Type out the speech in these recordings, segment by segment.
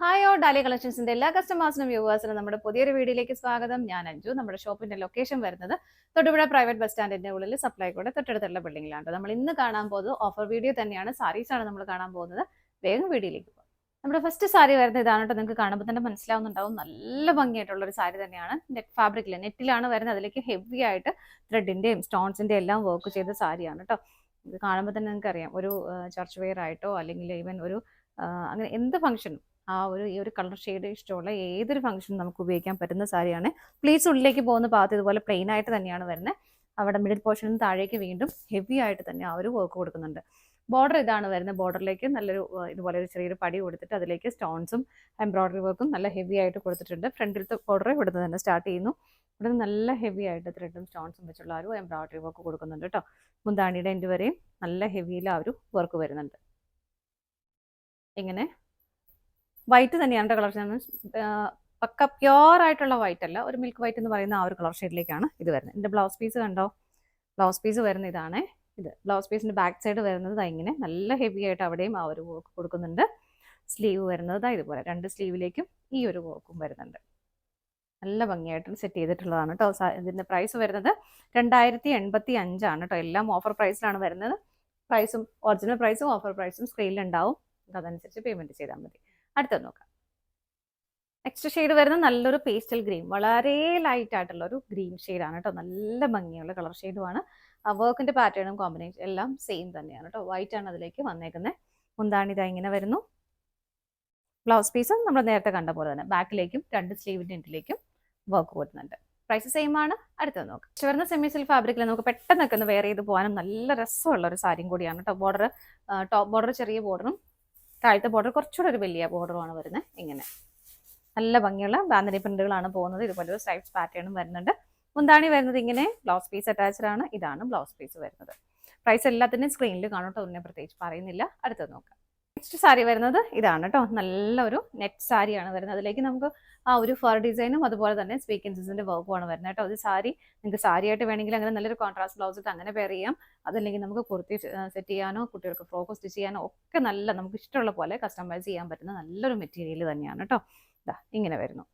Hi ഓ ഡാലി കളക്ഷൻസിന്റെ എല്ലാ കസ്റ്റമേഴ്സിനും വ്യൂവേഴ്സിനും നമ്മുടെ പുതിയൊരു വീഡിയോയിലേക്ക് സ്വാഗതം. ഞാൻ അഞ്ജു. നമ്മുടെ ഷോപ്പിന്റെ ലൊക്കേഷൻ വരുന്നത് തൊടുപുഴ പ്രൈവറ്റ് ബസ് സ്റ്റാൻഡിന്റെ ഉള്ളിൽ സപ്ലൈകോയുടെ തൊട്ടടുത്തുള്ള ബിൽഡിംഗിലാണ്. നമ്മൾ ഇന്ന് കാണാൻ പോകുന്നത് ഓഫർ വീഡിയോ തന്നെയാണ്. സാരീസ് ആണ് നമ്മൾ കാണാൻ പോകുന്നത്. വേഗം വീഡിയോയിലേക്ക് പോകും. നമ്മുടെ ഫസ്റ്റ് സാരി വരുന്നത് ഇതാണ് കേട്ടോ. നിങ്ങൾക്ക് കാണുമ്പോൾ തന്നെ മനസ്സിലാവുന്നുണ്ടാവും. നല്ല ഭംഗിയായിട്ടുള്ള ഒരു സാരി തന്നെയാണ്. നെറ്റ് ഫാബ്രിക്കിൽ നെറ്റിലാണ് വരുന്നത്. അതിലേക്ക് ഹെവി ആയിട്ട് ത്രെഡിന്റെയും സ്റ്റോൺസിന്റെയും എല്ലാം വർക്ക് ചെയ്ത സാരിയാണ് കേട്ടോ. ഇത് കാണുമ്പോൾ തന്നെ നിങ്ങൾക്ക് അറിയാം, ഒരു ചർച്ച് വെയർ ആയിട്ടോ അല്ലെങ്കിൽ ഈവൻ ഒരു അങ്ങനെ എന്ത് ഫംഗ്ഷനും ഈ ഒരു കളർ ഷെയ്ഡ് ഇഷ്ടമുള്ള ഏതൊരു ഫംഗ്ഷനും നമുക്ക് ഉപയോഗിക്കാൻ പറ്റുന്ന സാരിയാണ്. പ്ലീസ് ഉള്ളിലേക്ക് പോകുന്ന ഭാഗത്ത് ഇതുപോലെ പ്ലെയിൻ ആയിട്ട് തന്നെയാണ് വരുന്നത്. അവിടെ മിഡിൽ പോർഷനിൽ താഴേക്ക് വീണ്ടും ഹെവി ആയിട്ട് തന്നെ ആ ഒരു വർക്ക് കൊടുക്കുന്നുണ്ട്. ബോർഡർ ഇതാണ് വരുന്നത്. ബോർഡറിലേക്ക് നല്ലൊരു ഇതുപോലെ ഒരു ചെറിയൊരു പടി കൊടുത്തിട്ട് അതിലേക്ക് സ്റ്റോൺസും എംബ്രോയിഡറി വർക്കും നല്ല ഹെവി ആയിട്ട് കൊടുത്തിട്ടുണ്ട്. ഫ്രണ്ടിലത്തെ ബോർഡർ ഇവിടുന്ന് തന്നെ സ്റ്റാർട്ട് ചെയ്യുന്നു. ഇവിടെ നല്ല ഹെവി ആയിട്ട് ത്രെഡും സ്റ്റോൺസും വെച്ചുള്ള ആ ഒരു എംബ്രോയിഡറി വർക്ക് കൊടുക്കുന്നുണ്ട് കേട്ടോ. മുന്താണിയുടെ എൻഡ് വരെയും നല്ല ഹെവിയിൽ ആ ഒരു വർക്ക് വരുന്നുണ്ട്. ഇങ്ങനെ വൈറ്റ് തന്നെയാണ് കളർ പക്ക പ്യോർ ആയിട്ടുള്ള വൈറ്റ് അല്ല, ഒരു മിൽക്ക് വൈറ്റ് എന്ന് പറയുന്ന ആ ഒരു കളർ ഷെയ്ഡിലേക്കാണ് ഇത് വരുന്നത്. ഇതിന്റെ ബ്ലൗസ് പീസ് കണ്ടോ? ബ്ലൗസ് പീസ് വരുന്ന ഇതാണ്. ഇത് ബ്ലൗസ് പീസിന്റെ ബാക്ക് സൈഡ് വരുന്നത് ഇങ്ങനെ നല്ല ഹെവി ആയിട്ട് അവിടെയും ആ ഒരു വർക്ക് കൊടുക്കുന്നുണ്ട്. സ്ലീവ് വരുന്നത് ഇതുപോലെ രണ്ട് സ്ലീവിലേക്കും ഈ ഒരു വർക്കും വരുന്നുണ്ട്. നല്ല ഭംഗിയായിട്ട് സെറ്റ് ചെയ്തിട്ടുള്ളതാണ് കേട്ടോ. ഇതിന്റെ പ്രൈസ് വരുന്നത് 2085 ആണ് കേട്ടോ. എല്ലാം ഓഫർ പ്രൈസിലാണ് വരുന്നത്. പ്രൈസും ഒറിജിനൽ പ്രൈസും ഓഫർ പ്രൈസും സ്ക്രീനിൽ ഉണ്ടാവും. അതനുസരിച്ച് പേയ്മെന്റ് ചെയ്താൽ മതി. അടുത്തത് നോക്കാം. നെക്സ്റ്റ് ഷെയ്ഡ് വരുന്നത് നല്ലൊരു പേസ്റ്റൽ ഗ്രീൻ, വളരെ ലൈറ്റ് ആയിട്ടുള്ള ഒരു ഗ്രീൻ ഷെയ്ഡാണ് കേട്ടോ. നല്ല ഭംഗിയുള്ള കളർ ഷെയ്ഡുമാണ്. വർക്കിന്റെ പാറ്റേണും കോമ്പിനേഷൻ എല്ലാം സെയിം തന്നെയാണ് കേട്ടോ. വൈറ്റ് ആണ് അതിലേക്ക് വന്നേക്കുന്നത്. മുന്താണി ഇങ്ങനെ വരുന്നു. ബ്ലൗസ് പീസ് നമ്മൾ നേരത്തെ കണ്ട പോലെ തന്നെ ബാക്കിലേക്കും രണ്ട് സ്ലീവിന്റെ എൻഡിലേക്കും വർക്ക് വരുന്നുണ്ട്. പ്രൈസ് സെയിം ആണ്. അടുത്തത് നോക്കാം. ചുവന്ന സെമി സിൽക്ക് ഫാബ്രിക്കിൽ നമുക്ക് പെട്ടെന്നൊക്കെ ഒന്ന് വെയർ ചെയ്ത് പോകാനും നല്ല രസമുള്ള ഒരു സാരിയും കൂടിയാണ് കേട്ടോ. ബോർഡർ ടോപ്പ് ബോർഡർ ചെറിയ ബോർഡറും താഴത്തെ ബോർഡർ കുറച്ചുകൂടെ ഒരു വലിയ ബോർഡറുമാണ് വരുന്നത്. ഇങ്ങനെ നല്ല ഭംഗിയുള്ള ബാന്തിനി പ്രിന്റുകളാണ് പോകുന്നത്. ഇതുപോലെ ഒരു സ്ട്രൈപ്സ് പാറ്റേണും വരുന്നുണ്ട്. മുന്താണി വരുന്നത് ഇങ്ങനെ ബ്ലൗസ് പീസ് അറ്റാച്ച്ഡ് ആണ്. ഇതാണ് ബ്ലൗസ് പീസ് വരുന്നത്. പ്രൈസ് എല്ലാത്തിനും സ്ക്രീനിൽ കാണട്ടോ, ഒന്നും പ്രത്യേകിച്ച് പറയുന്നില്ല. അടുത്തത് നോക്കാം. നെക്സ്റ്റ് സാരി വരുന്നത് ഇതാണ് കേട്ടോ. നല്ലൊരു നെറ്റ് സാരിയാണ് വരുന്നത്. അതിലേക്ക് നമുക്ക് ആ ഒരു ഫർ ഡിസൈനും അതുപോലെ തന്നെ സ്വീക്കൻസിന്റെ വർക്കുമാണ് വരുന്നത് കേട്ടോ. അത് സാരി നിങ്ങൾക്ക് സാരിയായിട്ട് വേണമെങ്കിൽ അങ്ങനെ നല്ലൊരു കോൺട്രാസ്റ്റ് ബ്ലൗസ് ഇട്ട് അങ്ങനെ പെയർ ചെയ്യാം. അതല്ലെങ്കിൽ നമുക്ക് കുർത്തി സെറ്റ് ചെയ്യാനോ കുട്ടികൾക്ക് ഫ്രോക്ക് സ്റ്റിച്ച് ചെയ്യാനോ ഒക്കെ നല്ല നമുക്ക് ഇഷ്ടമുള്ള പോലെ കസ്റ്റമൈസ് ചെയ്യാൻ പറ്റുന്ന നല്ലൊരു മെറ്റീരിയൽ തന്നെയാണ് കേട്ടോ. ഇങ്ങനെ വരുന്നു.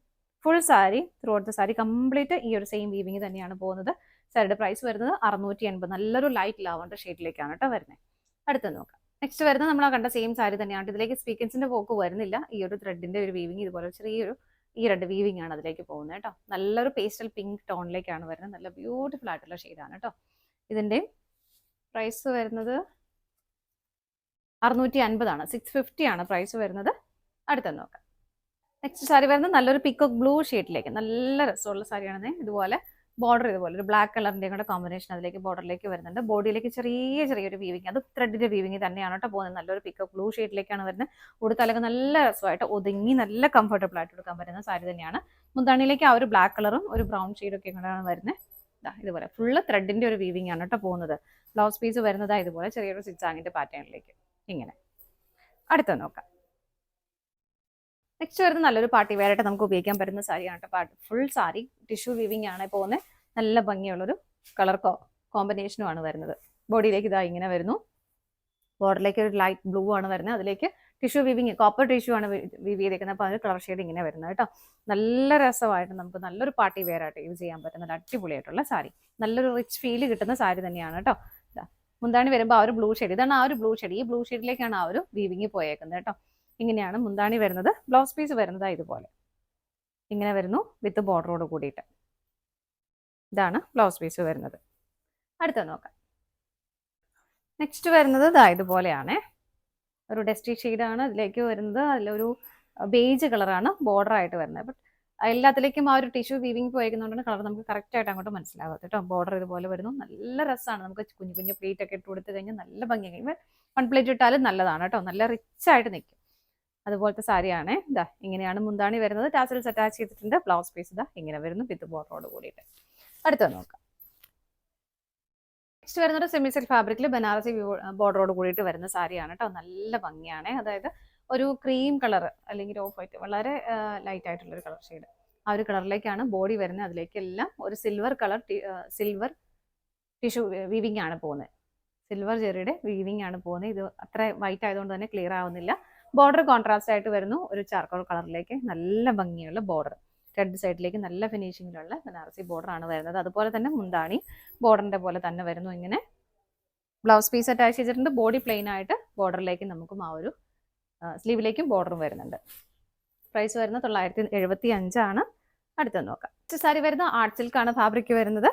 Full sari through out the sari complete ഈ ഒരു സെയിം വീവിങ് തന്നെയാണ് പോകുന്നത്. സാരിയുടെ പ്രൈസ് വരുന്നത് 680. നല്ലൊരു ലൈറ്റ് ലാവണ്ടർ ഷെയ്ഡിലേക്കാണ് കേട്ടോ വരുന്നത്. അടുത്ത് നോക്കാം. നെക്സ്റ്റ് വരുന്നത് നമ്മൾ കണ്ട സെയിം സാരി തന്നെയാണ്. ഇതിലേക്ക് സ്വീക്കൻസിന്റെ പോക്ക് വരുന്നില്ല. ഈ ഒരു ത്രെഡിന്റെ ഒരു വീവിങ് ഇതുപോലെ ചെറിയൊരു ഈ രണ്ട് വീവിങ് ആണ് അതിലേക്ക് പോകുന്നത് കേട്ടോ. നല്ലൊരു പേസ്റ്റൽ പിങ്ക് ടോണിലേക്കാണ് വരുന്നത്. നല്ല ബ്യൂട്ടിഫുൾ ആയിട്ടുള്ള ഷെയ്ഡാണ് കേട്ടോ. ഇതിന്റെ പ്രൈസ് വരുന്നത് 650 ആണ്. 650 ആണ് പ്രൈസ് വരുന്നത്. അടുത്ത് നോക്കാം. നെക്സ്റ്റ് സാരി വരുന്നത് നല്ലൊരു പിക്കോക്ക് ബ്ലൂ ഷെയ്ഡിലേക്ക് നല്ല രസമുള്ള സാരിയാണ്. ഇതുപോലെ ബോർഡർ ഇതുപോലെ ഒരു ബ്ലാക്ക് കളറിന്റെ കൂടെ കോമ്പിനേഷൻ അതിലേക്ക് ബോർഡറിലേക്ക് വരുന്നുണ്ട്. ബോഡിയിലേക്ക് ചെറിയൊരു വീവിങ്, അത് ത്രെഡിന്റെ വീവിങ് തന്നെയാണ് കേട്ടോ പോകുന്നത്. നല്ലൊരു പിക്കോക്ക് ബ്ലൂ ഷെയ്ഡിലേക്കാണ് വരുന്നത്. ഉടുത്താലൊക്കെ നല്ല രസമായിട്ട് ഒതുങ്ങി നല്ല കംഫർട്ടബിൾ ആയിട്ട് എടുക്കാൻ പറ്റുന്ന സാരി തന്നെയാണ്. മുന്താണിയിലേക്ക് ആ ഒരു ബ്ലാക്ക് കളറും ഒരു ബ്രൗൺ ഷെയ്ഡൊക്കെ കൂടെയാണ് വരുന്നത്. ഇതുപോലെ ഫുള്ള് ത്രെഡിന്റെ ഒരു വീവിങ് ആണ് കേട്ടോ പോകുന്നത്. ബ്ലൗസ് പീസ് വരുന്നത് ഇതുപോലെ ചെറിയൊരു സിക്സാങ്ങിന്റെ പാറ്റേണിലേക്ക് ഇങ്ങനെ. അടുത്ത നോക്കാം. നെക്സ്റ്റ് വരുന്നത് നല്ലൊരു പാർട്ടി വെയർ ആയിട്ട് നമുക്ക് ഉപയോഗിക്കാൻ പറ്റുന്ന സാരിയാണ് കേട്ടോ. ഫുൾ സാരി ടിഷ്യൂ വീവിങ് ആണ് പോകുന്നത്. നല്ല ഭംഗിയുള്ളൊരു കളർ കോമ്പിനേഷനുമാണ് വരുന്നത്. ബോഡിയിലേക്ക് ഇങ്ങനെ വരുന്നു. ബോർഡറിലേക്ക് ഒരു ലൈറ്റ് ബ്ലൂ ആണ് വരുന്നത്. അതിലേക്ക് ടിഷ്യൂ വീവിങ് കോപ്പർ ടിഷ്യൂ ആണ് വീവ് ചെയ്തേക്കുന്നത്. അപ്പോൾ അതിന് കളർ ഷെയ്ഡ് ഇങ്ങനെ വരുന്നത് കേട്ടോ. നല്ല രസമായിട്ട് നമുക്ക് നല്ലൊരു പാർട്ടി വെയർ ആയിട്ട് യൂസ് ചെയ്യാൻ പറ്റുന്ന അടിപൊളിയായിട്ടുള്ള സാരി. നല്ലൊരു റിച്ച് ഫീല് കിട്ടുന്ന സാരി തന്നെയാണ് കേട്ടോ. മുന്താണി വരുമ്പോൾ ആ ഒരു ബ്ലൂ ഷെയ്ഡ്, ഇതാണ് ആ ഒരു ബ്ലൂ ഷെയ്ഡ്. ഈ ബ്ലൂ ഷെയ്ഡിലേക്കാണ് ആ ഒരു വീവിങ് പോയേക്കുന്നത് കേട്ടോ. ഇങ്ങനെയാണ് മുന്താണി വരുന്നത്. ബ്ലൗസ് പീസ് വരുന്നത് ഇതുപോലെ ഇങ്ങനെ വരുന്നു വിത്ത് ബോർഡറോട് കൂടിയിട്ട്. ഇതാണ് ബ്ലൗസ് പീസ് വരുന്നത്. അടുത്ത നോക്കാം. നെക്സ്റ്റ് വരുന്നത് ഇതുപോലെയാണ്. ഒരു ഡസ്റ്റി ഷെയ്ഡാണ് ഇതിലേക്ക് വരുന്നത്. അതിലൊരു ബേജ് കളറാണ് ബോർഡർ ആയിട്ട് വരുന്നത്. ബട്ട് എല്ലാത്തിലേക്കും ആ ഒരു ടിഷ്യൂ വീവിങ് പോയേക്കുന്നതുകൊണ്ടാണ് കളർ നമുക്ക് കറക്റ്റ് ആയിട്ട് അങ്ങോട്ട് മനസ്സിലാവാത്ത കേട്ടോ. ബോർഡർ ഇതുപോലെ വരുന്നു. നല്ല രസമാണ്. നമുക്ക് കുഞ്ഞു കുഞ്ഞു പ്ലേറ്റ് ഒക്കെ ഇട്ട് കൊടുത്തു കഴിഞ്ഞാൽ നല്ല ഭംഗിയായി. വൺ പ്ലേറ്റ് ഇട്ടാലും നല്ലതാണ് കേട്ടോ. നല്ല റിച്ച് ആയിട്ട് നിൽക്കും. അതുപോലത്തെ സാരിയാണ്. ഇങ്ങനെയാണ് മുന്താണി വരുന്നത്. ടാസൽസ് അറ്റാച്ച് ചെയ്തിട്ടുണ്ട്. ബ്ലൗസ് പീസ് ഇങ്ങനെ വരുന്നു വിത്ത് ബോർഡറോട് കൂടിയിട്ട്. അടുത്ത നോക്കാം. നെക്സ്റ്റ് വരുന്നത് സെമി സിൽക്ക് ഫാബ്രിക്കിൽ ബനാറസി ബോർഡറോട് കൂടിയിട്ട് വരുന്ന സാരിയാണ് കേട്ടോ. നല്ല ഭംഗിയാണ്. അതായത് ഒരു ക്രീം കളർ അല്ലെങ്കിൽ ഓഫ് വൈറ്റ്, വളരെ ലൈറ്റ് ആയിട്ടുള്ള ഒരു കളർ ഷെയ്ഡ്. ആ ഒരു കളറിലേക്കാണ് ബോഡി വരുന്നത്. അതിലേക്കെല്ലാം ഒരു silver colour silver tissue weaving ആണ് പോകുന്നത്. സിൽവർ ജെറിയുടെ വീവിങ് ആണ് പോകുന്നത്. ഇത് അത്ര വൈറ്റ് ആയതുകൊണ്ട് തന്നെ ക്ലിയർ ആവുന്നില്ല. ബോർഡർ കോൺട്രാസ്റ്റ് ആയിട്ട് വരുന്നു, ഒരു ചാർക്കോൾ കളറിലേക്ക് നല്ല ഭംഗിയുള്ള ബോർഡർ, റെഡ് സൈഡിലേക്ക് നല്ല ഫിനിഷിങ്ങിലുള്ള ബനാറസി ബോർഡർ ആണ് വരുന്നത്. അതുപോലെ തന്നെ മുന്താണി ബോർഡറിന്റെ പോലെ തന്നെ വരുന്നു. ഇങ്ങനെ ബ്ലൗസ് പീസ് അറ്റാച്ച് ചെയ്തിട്ടുണ്ട്. ബോഡി പ്ലെയിൻ ആയിട്ട് ബോർഡറിലേക്ക് നമുക്കും ആ ഒരു സ്ലീവിലേക്കും ബോർഡറും വരുന്നുണ്ട്. പ്രൈസ് വരുന്നത് 975 ആണ്. അടുത്തത് നോക്കാം. സാരി വരുന്നത് ആർട്ട് സിൽക്ക് ആണ് ഫാബ്രിക് വരുന്നത്.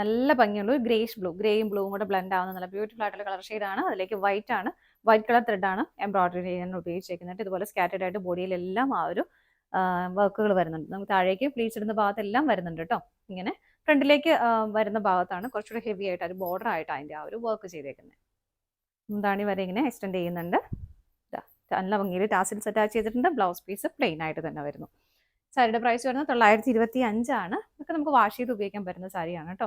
നല്ല ഭംഗിയുള്ള ഒരു ഗ്രേഷ് ബ്ലൂ, ഗ്രേയും ബ്ലൂവും കൂടെ ബ്ലെൻഡ് ആവുന്ന നല്ല ബ്യൂട്ടിഫുൾ ആയിട്ടുള്ള കളർ ഷെയ്ഡാണ്. അതിലേക്ക് വൈറ്റ് ആണ്, വൈറ്റ് കളർ ത്രെഡ് ആണ് എംബ്രോയിഡറി ചെയ്യാൻ ഉപയോഗിച്ചിരിക്കുന്നത്. ഇതുപോലെ സ്കാറ്റേഡ് ആയിട്ട് ബോഡിയിലെല്ലാം ആ ഒരു വർക്കുകൾ വരുന്നുണ്ട്. നമുക്ക് താഴേക്ക് പ്ലീറ്റ്സ് ഇടുന്ന ഭാഗത്തെല്ലാം വരുന്നുണ്ട് കേട്ടോ. ഇങ്ങനെ ഫ്രണ്ടിലേക്ക് വരുന്ന ഭാഗത്താണ് കുറച്ചുകൂടി ഹെവി ആയിട്ട് ഒരു ബോർഡർ ആയിട്ട് അതിൻ്റെ ആ ഒരു വർക്ക് ചെയ്തേക്കുന്നത്. മുന്താണി വരെ ഇങ്ങനെ എക്സ്റ്റെൻഡ് ചെയ്യുന്നുണ്ട്. നല്ല ഭംഗിയിൽ ടാസിൽസ് അറ്റാച്ച് ചെയ്തിട്ടുണ്ട്. ബ്ലൗസ് പീസ് പ്ലെയിൻ ആയിട്ട് തന്നെ വരുന്നു. സാരിയുടെ പ്രൈസ് വരുന്നത് 925 ആണ്. ഇതൊക്കെ നമുക്ക് വാഷ് ചെയ്ത് ഉപയോഗിക്കാൻ പറ്റുന്ന സാരിയാണ് കേട്ടോ.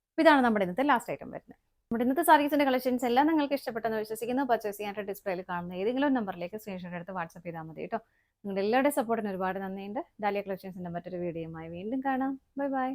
അപ്പോൾ ഇതാണ് നമ്മുടെ ഇന്നത്തെ ലാസ്റ്റ് ഐറ്റം വരുന്നത്. നമ്മുടെ ഇന്നത്തെ സാരീസിന്റെ കളക്ഷൻസ് എല്ലാം നിങ്ങൾക്ക് ഇഷ്ടപ്പെട്ടെന്ന് വിശ്വസിക്കുന്നു. പർച്ചേസ് ചെയ്യാനായിട്ട് ഡിസ്പ്ലേയിൽ കാണുന്ന ഏതെങ്കിലും നമ്പറിലേക്ക് സ്ക്രീൻഷോട്ട് എടുത്ത് വാട്സ്ആപ്പ് ചെയ്താൽ മതി കേട്ടോ. നിങ്ങളുടെ എല്ലാവരുടെ സപ്പോർട്ടിന് ഒരുപാട് നന്ദിയുണ്ട്. ഡാലിയ കളക്ഷൻസിന്റെ മറ്റൊരു വീഡിയോയുമായി വീണ്ടും കാണാം. Bye bye.